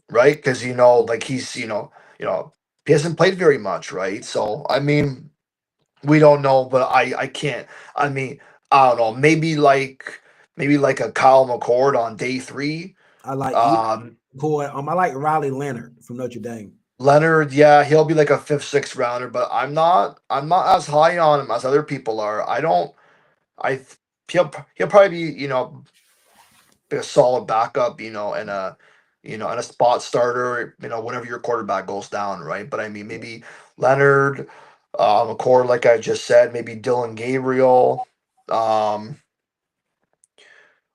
Right, because like he's he hasn't played very much, right? So I mean. We don't know, but I can't. I mean, I don't know. Maybe like a Kyle McCord on day three. I like Um, boy. I like Riley Leonard from Notre Dame. Leonard, yeah, he'll be like a fifth, sixth rounder, but I'm not as high on him as other people are. I don't. I th- he'll probably be be a solid backup, and a spot starter, whenever your quarterback goes down, right? But I mean, maybe Leonard, McCord, like I just said, maybe Dylan Gabriel. Um,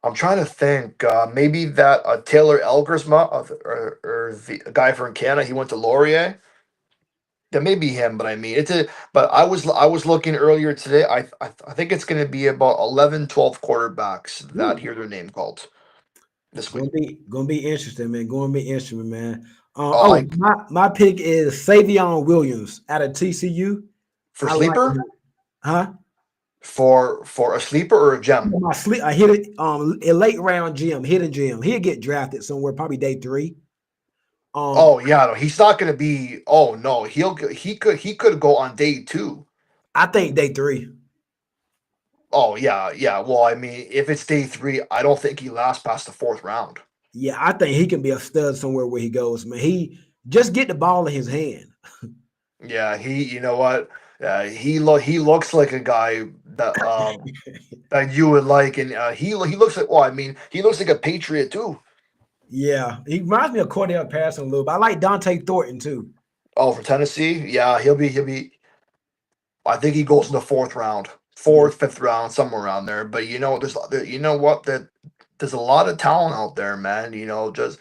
I'm trying to think. Maybe that Taylor Elgersma, or the guy from Canada. He went to Laurier. That may be him, but I mean, it's a. But I was looking earlier today. I think it's going to be about 11, 12 quarterbacks that Ooh, hear their name called this week. gonna be interesting, man. Gonna be interesting, man. Oh, I My pick is Savion Williams out of TCU. for I like sleeper him. Huh? for a sleeper or a gem. My sleep. I hit it. A late round gem, hidden gem. He'll get drafted somewhere, probably day 3. Um, Oh yeah, no, he's not going to be. Oh no, he could go on day two. I think day 3. Oh yeah, yeah. Well, I mean, if it's day three, I don't think he lasts past the fourth round. Yeah, I think he can be a stud somewhere where he goes, man. He just get the ball in his hand. Yeah, you know what? He looks like a guy that you would like, and he looks like. Well, I mean, he looks like a Patriot too. Yeah, he reminds me of Cordell Patterson a little bit. I like Dante Thornton too. Oh, for Tennessee, yeah, he'll be. I think he goes in the fourth round, Yeah. fourth, fifth round, somewhere around there. But you know what, that there's a lot of talent out there, man. Just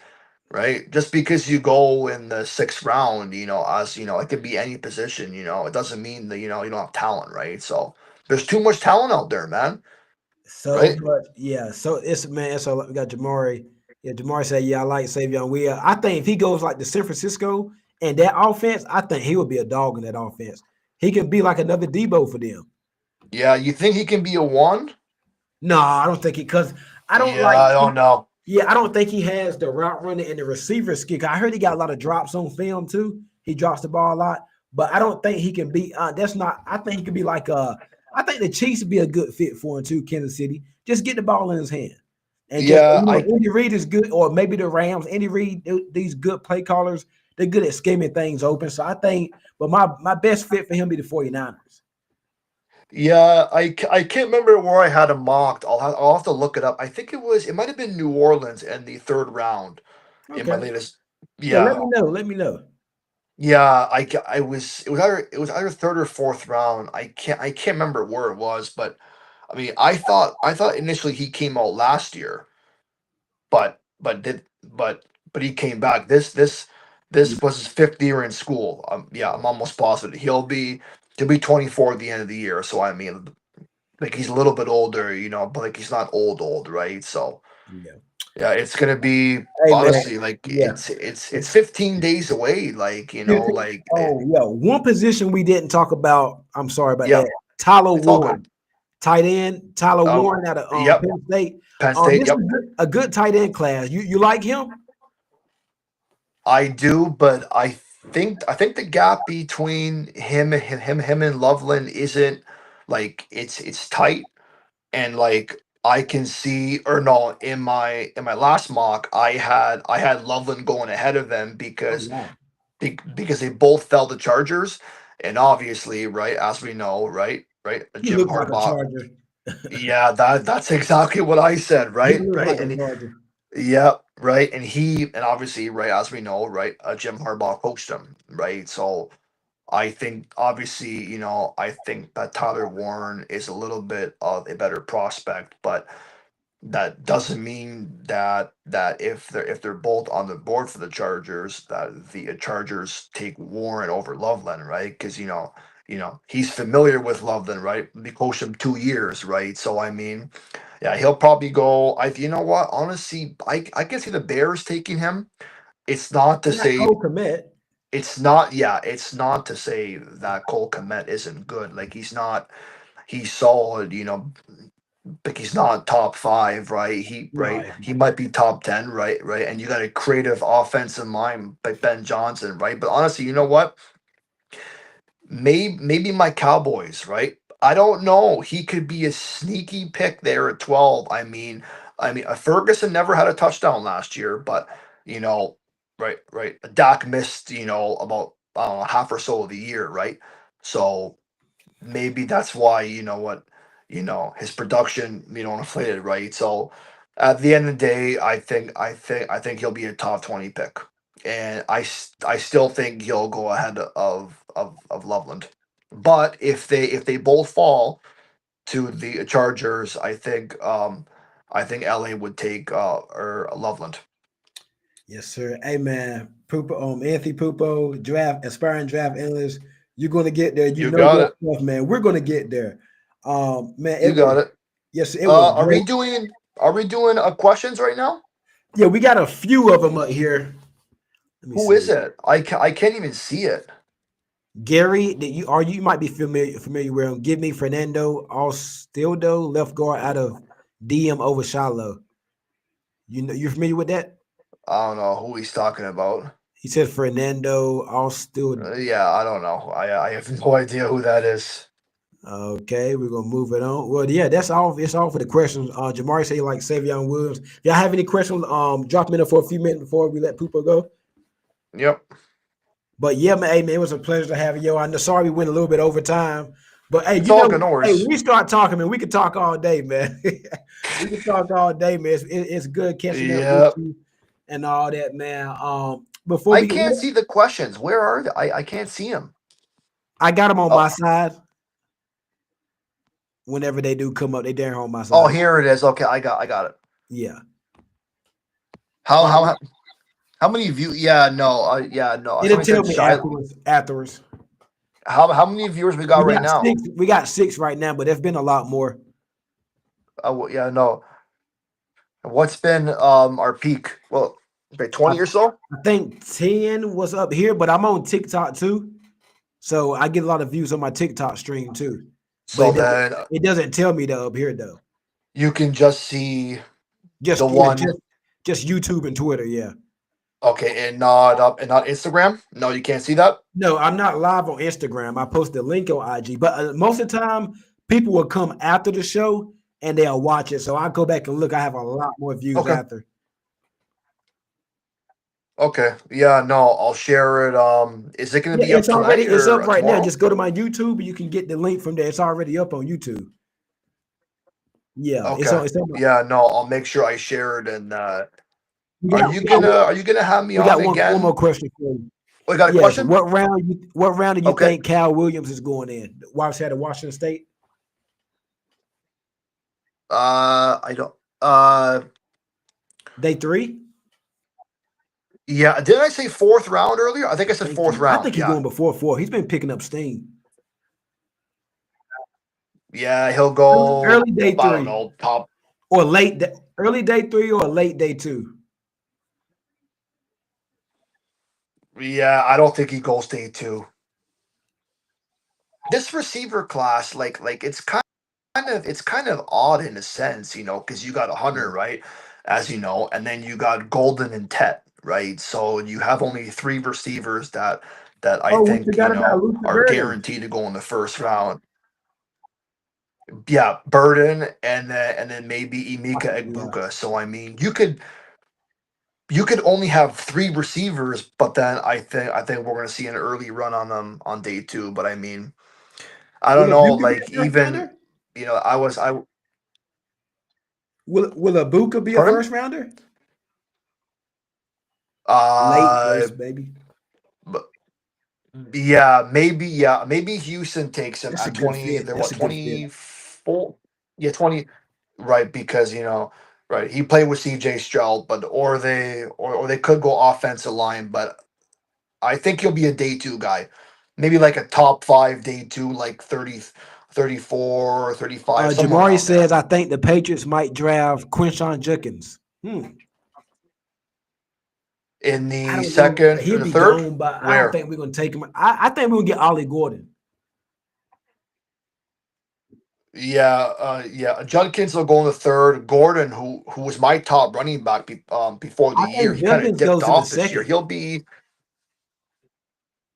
right, just because you go in the sixth round, as it could be any position. It doesn't mean that you don't have talent, right? So there's too much talent out there, man. So Right? much, yeah. So it's man. So we got Jamari. Yeah, Jamari said, "Yeah, I like Savion Will. I think if he goes like the San Francisco and that offense, I think he would be a dog in that offense. He could be like another Debo for them. Yeah, you think he can be a one? No, I don't think he because I don't Yeah, like. I don't know. Yeah, I don't think he has the route running and the receiver skill. I heard he got a lot of drops on film too. He drops the ball a lot, but I don't think he can be. That's not. I think he could be like. I think the Chiefs would be a good fit for him too. Kansas City, just get the ball in his hand. And just Yeah, I Andy Reid is good, or maybe the Rams. Andy Reid, these good play callers, they're good at scheming things open. So I think, but my best fit for him be the 49ers. yeah, I can't remember where I had him mocked. I'll have to look it up. I think it might have been New Orleans in the third round in my Okay. latest. Yeah, let Yeah, me know. Let me know. yeah, I was it was either third or fourth round. I can't remember where it was, but I mean I thought initially he came out last year, but he came back. This was his fifth year in school. Yeah, I'm almost positive he'll be 24 at the end of the year. So I mean, like he's a little bit older, but like he's not old, right? So Yeah. yeah, it's gonna be Hey man. honestly like Yeah. it's 15 days away. Like Oh yeah. One position we didn't talk about. I'm sorry about yeah, that. Tyler it's all Warren, good. tight end. Tyler Oh, Warren out of yep, Penn State. Penn State. This is Yep, a good tight end class. You like him? I do, but I think the gap between him and Loveland isn't like it's tight, and like I can see, or no, in my last mock I had Loveland going ahead of them Oh because wow. because they both fell to Chargers, and obviously, right, as we know, right, He Jim looks like a Harbaugh. Charger. Yeah, that's exactly what I said, He right, looks right, like a and Charger. yeah, right, and obviously, right, as we know, right, Jim Harbaugh coached him, right, so I think obviously, I think that Tyler Warren is a little bit of a better prospect, but that doesn't mean that if they're both on the board for the Chargers, that the Chargers take Warren over Loveland, right? Because he's familiar with Loveland, right? They coached him 2 years, right? So I mean, yeah, he'll probably go. You know what? Honestly, I can see the Bears taking him. It's not to Not say Cole Komet. it's not. Yeah, it's not to say that Cole Kmet isn't good. Like he's not. He's solid. Like he's not top five, right? He No, right. He might be top 10, right? Right. And you got a creative offensive mind like Ben Johnson, right? But honestly, you know what? Maybe my Cowboys, right? I don't know. He could be a sneaky pick there at 12. I mean, Ferguson never had a touchdown last year, but you know, right. Dak missed, about I don't know, half or so of the year, right? So maybe that's why his production inflated, right? So at the end of the day, I think he'll be a top 20 pick, and I still think he'll go ahead of Loveland. But if they both fall to the Chargers, I think LA would take or Loveland. yes, sir. Hey man, Pupo, Anthony Pupo, aspiring draft analyst. You're gonna get there. You You know got your it. stuff, man. We're gonna get there. Man, You got it. yes, it was Are we great. doing questions right now? Yeah, we got a few of them up here. Let me Who is see. it? I can't even see it. Gary, that you might be familiar with him. Give me Fernando Alstildo, left guard out of DM over Shiloh. You're familiar with that? I don't know who he's talking about. He said Fernando Alstildo. Yeah, I don't know. I have no idea who that is. Okay, we're gonna move it on. Well, yeah, that's all. It's all for the questions. Jamari say like Savion Williams. If y'all have any questions, drop them in there for a few minutes before we let Pupo go. Yep. But yeah, man, hey, man, it was a pleasure to have you. I'm sorry we went a little bit over time, but hey, It's all good, no hey, when worries. we start talking, man, we can talk all day, man. We can talk all day, man. It's good catching up with Yep. you and all that, man. Before I we get, can't see the questions. Where are they? I can't see them. I got them on Oh, my side. Whenever they do come up, they dare on my oh, side. here it is. Okay, I got it. Yeah. How Um, how how many view? Yeah, no. Yeah, no. it'll Somebody tell said me shy. afterwards. Afterwards, How many viewers we got we right got now? six. We got six right now, but there's been a lot more. Yeah, no. What's been our peak? Well, okay, I, 20 or so. I think 10 was up here, but I'm on TikTok too. So I get a lot of views on my TikTok stream too. But So then it doesn't tell me that up here though. you can just see the Just yeah, one. just YouTube and Twitter. Yeah. Okay, and not Instagram. No, you can't see that. No, I'm not live on Instagram. I post the link on IG, but most of the time people will come after the show and they'll watch it. So I go back and look. I have a lot more views Okay. after. Okay. Yeah, no, I'll share it. Is it gonna Yeah, be up it's already tonight it's up or right now. tomorrow? Just go to my YouTube and you can get the link from there. It's already up on YouTube. Yeah, it's Okay. on. It's on. Yeah, no, I'll make sure I share it. And We are got you we got gonna are you gonna have me we on got one more again? question for you. Oh, you got a Yes, question? what round do you Okay. think Cal Williams is going in? Wide out of Washington State, I don't. Uh, day 3. yeah. Didn't I say fourth round earlier? I think I said fourth I round. think he's Yeah. going before 4. He's been picking up steam. Yeah, he'll Early, go. early day I don't 3 know. Top. or early day 3 or late day 2. Yeah, I don't think he goes day two. This receiver class, like it's kind of odd in a sense, because you got Hunter, Yeah. right, as you know, and then you got Golden and Tet, right. So you have only three receivers that I Oh, we think forgot about Luther are Burden. guaranteed to go in the first round. Yeah, Burden and then maybe Emeka Yeah, Egbuka. So I mean, you could only have three receivers, but then I think we're going to see an early run on them on day two. But I mean, I will don't a know. Buka be Like a first even rounder? I Will a Buka be a pardon. first rounder? Late Uh, first, baby. but yeah, maybe Houston takes him That's a at good 20. fit. They're That's what, a good fit. 24? Yeah, 20. Right, because right, he played with CJ Stroud, but or they could go offensive line, but I think he'll be a day two guy. Maybe like a top five day two, like 30, 34, 35, somewhere Jamari around there. says, I think the Patriots might draft Quinshon Judkins. In I the don't know. second or He'll the be third? gone, but I don't Where? think we're going to take him. I think we're going to get Ollie Gordon. Yeah. Judkins will go in the third. Gordon, who was my top running back before the I year, think he kind of Judkins dipped goes in the off this year. second. He'll be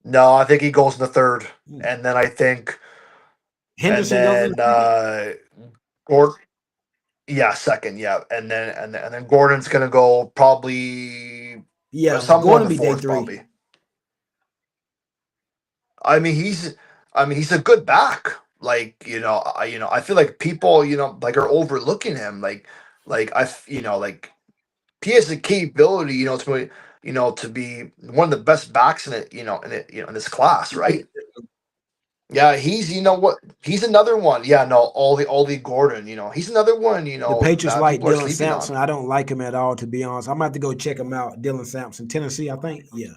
No, I think he goes in the third, Hmm. and then I think, and Henderson goes in the then second. Gord, yeah, second, yeah, and then Gordon's gonna go probably Yeah, somewhere in Gordon the be day fourth, 3. probably. I mean, he's a good back. Like I feel like people like are overlooking him. Like like he has the capability to be one of the best backs in it in this class, right? Yeah, he's what he's another one. Yeah, no, Ollie Gordon. He's another one. The Patriots That like people are Dylan sleeping on. Sampson. I don't like him at all, to be honest. I'm going to have to go check him out. Dylan Sampson, Tennessee, I think. Yeah.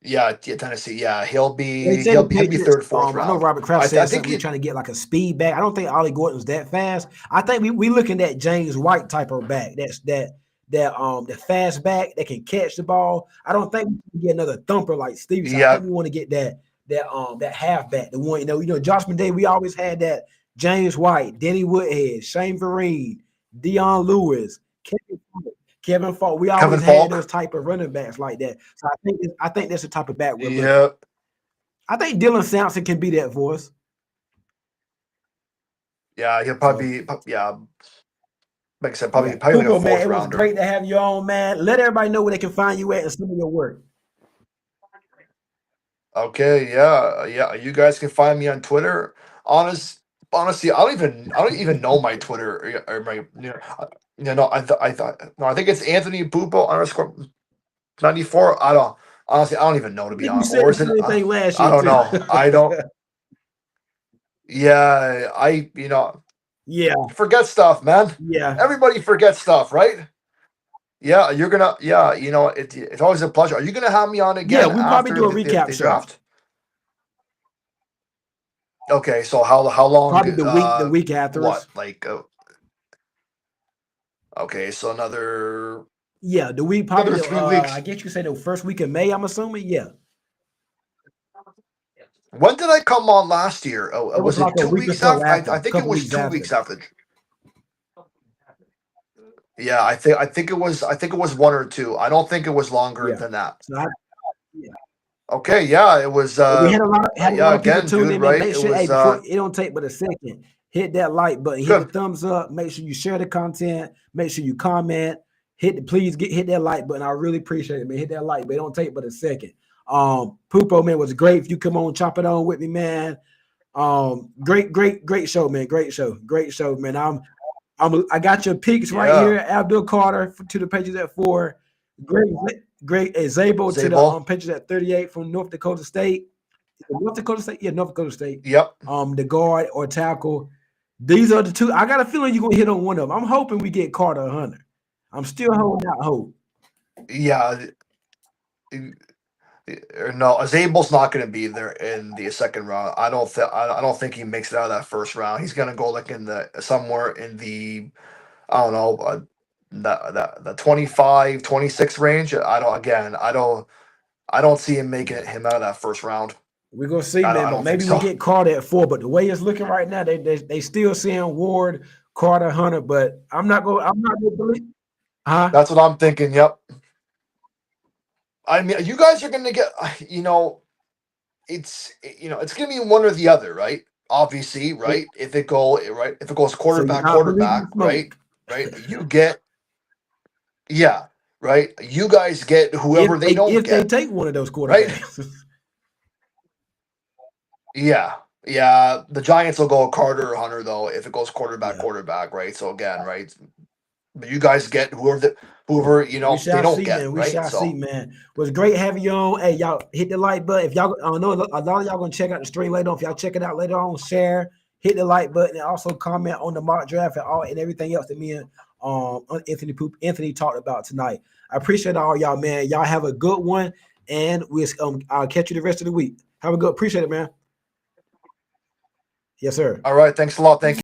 Yeah, Tennessee. Yeah, he'll They be say the he'll be he'll be Patriots. third, fourth I know round. Robert Kraft I said think something. We're it. trying to get like a speed back. I don't think Ollie Gordon's that fast. I think we looking at James White type of back. That's the fast back that can catch the ball. I don't think we can get another thumper like Stevenson. I Yeah, think we want to get that halfback, the one Josh McDay. We always had that James White, Denny Woodhead, Shane Vereen, Deion Lewis, Kevin Falk. We Kevin always had those Falk. type of running backs like that. So I think that's the type of back we're looking. Yeah, I think Dylan Sampson can be that for us. yeah, he'll So probably yeah. Like I said, yeah, probably like a Pupo, man, fourth it was rounder. great to have you on, man. Let everybody know where they can find you at and some of your work. Okay, yeah. You guys can find me on Twitter. Honestly, I don't even know my Twitter or my no, I thought no, I think it's Anthony Pupo underscore 94. I don't even know, to I be think you honest. said Or is the it? same thing last I year don't too. know. I don't. Yeah, I Yeah, forget stuff, man. yeah, Everybody forgets stuff, right? Yeah, you're gonna. Yeah, it's always a pleasure. Are you gonna have me on yeah. again We probably after do a the recap show. draft? Okay, so how long? Probably the week after us. What, like? Okay, so Yeah, the week probably another the 3 weeks. I guess you could say the first week of May. I'm assuming. Yeah, When did I come on last year? Oh, it was was like it a two week or weeks so after? after, I a think it couple was weeks two after. weeks after. Yeah, I think it was 1 or 2. I don't think it was longer Yeah. than that. So yeah. Okay, yeah, it was. We had a lot Yeah, of people again, tune dude. in, man. Right? Make It sure, hey, was. before it don't take but a second. hit that like button, hit the Good. thumbs up. Make sure you share the content. Make sure you comment. Hit that like button. I really appreciate it, man. Hit that like, but it don't take but a second. Pupo, man, was great. If you come on, chop it on with me, man. Great show, man. Great show, man. I got your picks right Yeah. here. Abdul Carter to the Patriots at 4. Great Zabo to the Zabel. Patriots at 38 from North Dakota State. North Dakota State, yeah, North Dakota State. Yep. The guard or tackle. These are the two. I got a feeling you're gonna hit on one of them. I'm hoping we get Carter or Hunter. I'm still holding out hope. Yeah. No, Zabel's not going to be there in the second round. I don't think he makes it out of that first round. He's going to go like in the somewhere in the I don't know the 25, 26 range. I don't see him making him out of that first round. We're gonna see, I man. But don't think maybe we so. get Carter at 4. But the way it's looking right now, they still seeing Ward, Carter, Hunter. But I'm not gonna believe. Huh? That's what I'm thinking. Yep. I mean, you guys are going to get. It's going to be one or the other, right? Obviously, right? If it goes So you're quarterback, not believing quarterback, the right? smoke. Right? Yeah, right. You guys get whoever they don't If they get, take one of those right? quarterbacks. Yeah, yeah. The Giants will go Carter or Hunter though if it goes quarterback, Yeah. quarterback, right? So again, right? But you guys get whoever We they shall don't see, get, man. We right? shall see, So man. It was great having you on. Hey, y'all hit the like button. If y'all, I know a lot of y'all gonna check out the stream later on. If y'all check it out later on, share, hit the like button, and also comment on the mock draft and everything else that me and Anthony talked about tonight. I appreciate all y'all, man. Y'all have a good one, and I'll catch you the rest of the week. Have a good. Appreciate it, man. Yes, sir. all right, thanks a lot. Thank you.